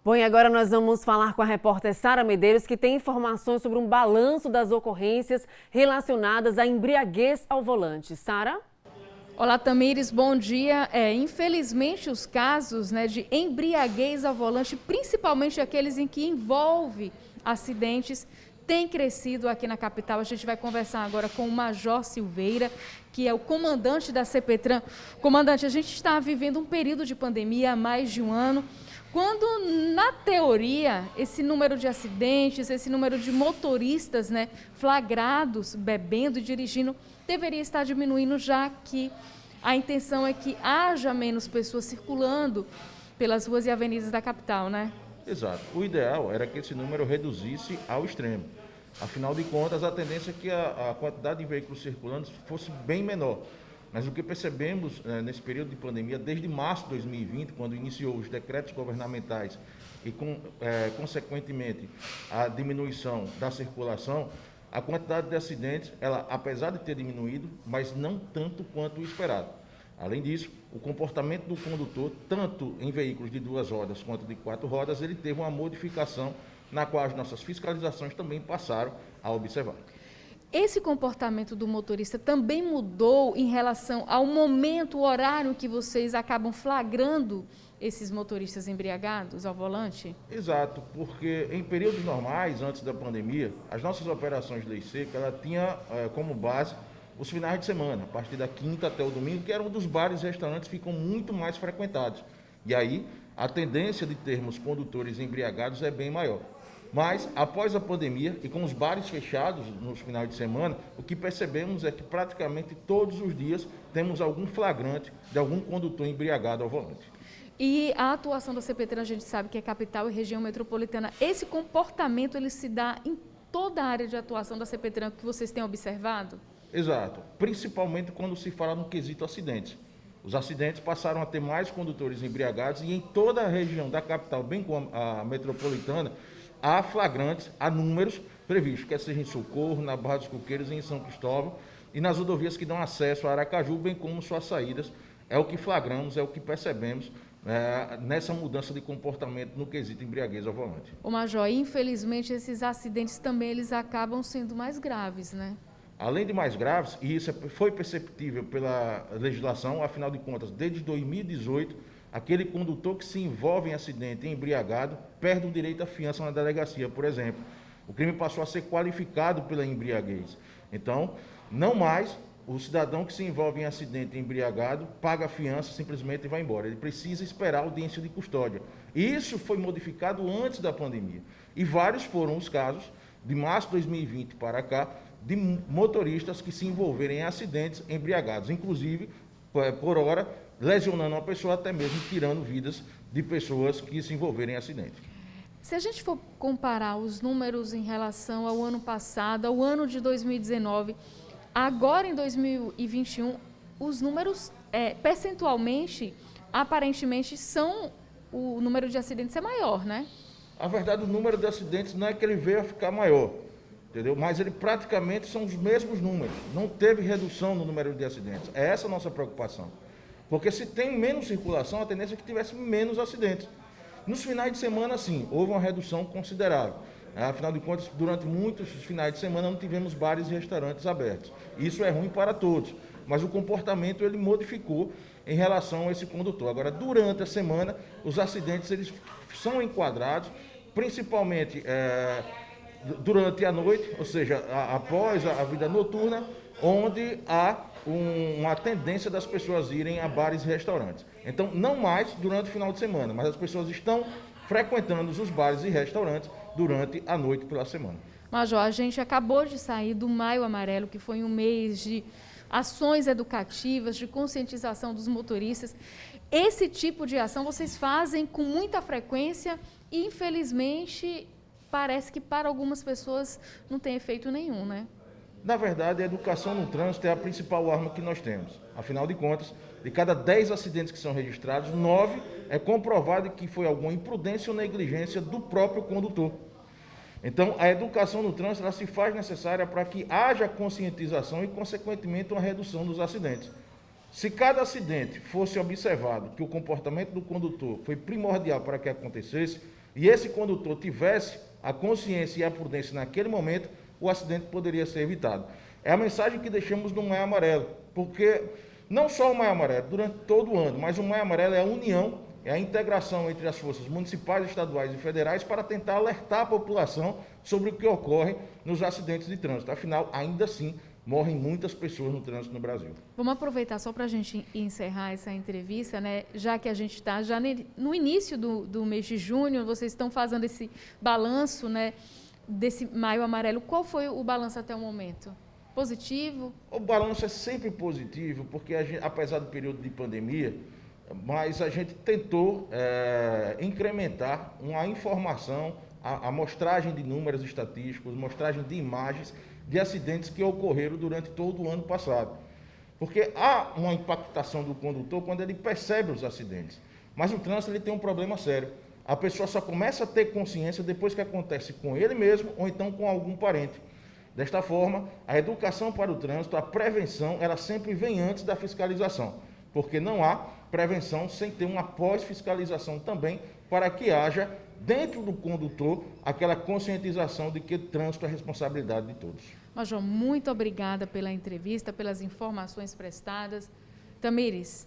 Bom, e agora nós vamos falar com a repórter Sara Medeiros, que tem informações sobre um balanço das ocorrências relacionadas à embriaguez ao volante. Sara? Olá, Tamires, bom dia. Infelizmente, os casos de embriaguez ao volante, principalmente aqueles em que envolve acidentes, têm crescido aqui na capital. A gente vai conversar agora com o Major Silveira, que é o comandante da CPTRAN. Comandante, a gente está vivendo um período de pandemia há mais de um ano, quando, na teoria, esse número de acidentes, esse número de motoristas flagrados, bebendo e dirigindo, deveria estar diminuindo, já que a intenção é que haja menos pessoas circulando pelas ruas e avenidas da capital, né? Exato. O ideal era que esse número reduzisse ao extremo. Afinal de contas, a tendência é que a quantidade de veículos circulantes fosse bem menor. Mas o que percebemos nesse período de pandemia, desde março de 2020, quando iniciou os decretos governamentais e, consequentemente, a diminuição da circulação, a quantidade de acidentes, ela, apesar de ter diminuído, mas não tanto quanto o esperado. Além disso, o comportamento do condutor, tanto em veículos de 2 rodas quanto de 4 rodas, ele teve uma modificação na qual as nossas fiscalizações também passaram a observar. Esse comportamento do motorista também mudou em relação ao momento, o horário que vocês acabam flagrando esses motoristas embriagados ao volante? Exato, porque em períodos normais, antes da pandemia, as nossas operações de lei seca, ela tinha como base os finais de semana, a partir da quinta até o domingo, que era um dos bares e restaurantes que ficam muito mais frequentados. E aí, a tendência de termos condutores embriagados é bem maior. Mas, após a pandemia e com os bares fechados nos finais de semana, o que percebemos é que praticamente todos os dias temos algum flagrante de algum condutor embriagado ao volante. E a atuação da CPTRAN, a gente sabe que é capital e região metropolitana. Esse comportamento, ele se dá em toda a área de atuação da CPTRAN que vocês têm observado? Exato, principalmente quando se fala no quesito acidentes. Os acidentes passaram a ter mais condutores embriagados e em toda a região da capital, bem como a metropolitana, há flagrantes, há números previstos, quer seja em Socorro, na Barra dos Coqueiros e em São Cristóvão, e nas rodovias que dão acesso a Aracaju, bem como suas saídas. É o que flagramos, é o que percebemos nessa mudança de comportamento no quesito embriaguez ao volante. Ô Major, infelizmente esses acidentes também eles acabam sendo mais graves, né? Além de mais graves, e isso foi perceptível pela legislação, afinal de contas, desde 2018, aquele condutor que se envolve em acidente embriagado perde o direito à fiança na delegacia, por exemplo. O crime passou a ser qualificado pela embriaguez. Então, não mais o cidadão que se envolve em acidente embriagado paga a fiança simplesmente e vai embora. Ele precisa esperar a audiência de custódia. Isso foi modificado antes da pandemia. E vários foram os casos, de março de 2020 para cá, de motoristas que se envolverem em acidentes embriagados, inclusive, por hora, lesionando uma pessoa, até mesmo tirando vidas de pessoas que se envolverem em acidente. Se a gente for comparar os números em relação ao ano passado, ao ano de 2019, agora em 2021, os números percentualmente, aparentemente, o número de acidentes é maior, né? A verdade, o número de acidentes não é que ele veio a ficar maior, entendeu? Mas ele praticamente são os mesmos números. Não teve redução no número de acidentes. É essa a nossa preocupação. Porque se tem menos circulação, a tendência é que tivesse menos acidentes. Nos finais de semana, sim, houve uma redução considerável. Afinal de contas, durante muitos finais de semana não tivemos bares e restaurantes abertos. Isso é ruim para todos, mas o comportamento ele modificou em relação a esse condutor. Agora, durante a semana, os acidentes eles são enquadrados, principalmente durante a noite, ou seja, após a vida noturna, onde há uma tendência das pessoas irem a bares e restaurantes. Então, não mais durante o final de semana, mas as pessoas estão frequentando os bares e restaurantes durante a noite pela semana. Major, a gente acabou de sair do Maio Amarelo, que foi um mês de ações educativas, de conscientização dos motoristas. Esse tipo de ação vocês fazem com muita frequência e, infelizmente, parece que para algumas pessoas não tem efeito nenhum, né? Na verdade, a educação no trânsito é a principal arma que nós temos. Afinal de contas, de cada 10 acidentes que são registrados, 9 é comprovado que foi alguma imprudência ou negligência do próprio condutor. Então, a educação no trânsito ela se faz necessária para que haja conscientização e, consequentemente, uma redução dos acidentes. Se cada acidente fosse observado que o comportamento do condutor foi primordial para que acontecesse, e esse condutor tivesse a consciência e a prudência naquele momento, o acidente poderia ser evitado. É a mensagem que deixamos no Maio Amarelo, porque não só o Maio Amarelo, durante todo o ano, mas o Maio Amarelo é a união, é a integração entre as forças municipais, estaduais e federais para tentar alertar a população sobre o que ocorre nos acidentes de trânsito. Afinal, ainda assim, morrem muitas pessoas no trânsito no Brasil. Vamos aproveitar só para a gente encerrar essa entrevista, né? Já que a gente está já no início do mês de junho, vocês estão fazendo esse balanço, né, desse Maio Amarelo. Qual foi o balanço até o momento? Positivo? O balanço é sempre positivo, porque a gente, apesar do período de pandemia, mas a gente tentou incrementar uma informação, a mostragem de números estatísticos, mostragem de imagens de acidentes que ocorreram durante todo o ano passado. Porque há uma impactação do condutor quando ele percebe os acidentes. Mas o trânsito ele tem um problema sério. A pessoa só começa a ter consciência depois que acontece com ele mesmo ou então com algum parente. Desta forma, a educação para o trânsito, a prevenção, ela sempre vem antes da fiscalização, porque não há prevenção sem ter uma pós-fiscalização também, para que haja, dentro do condutor, aquela conscientização de que o trânsito é responsabilidade de todos. Major, muito obrigada pela entrevista, pelas informações prestadas. Tamires,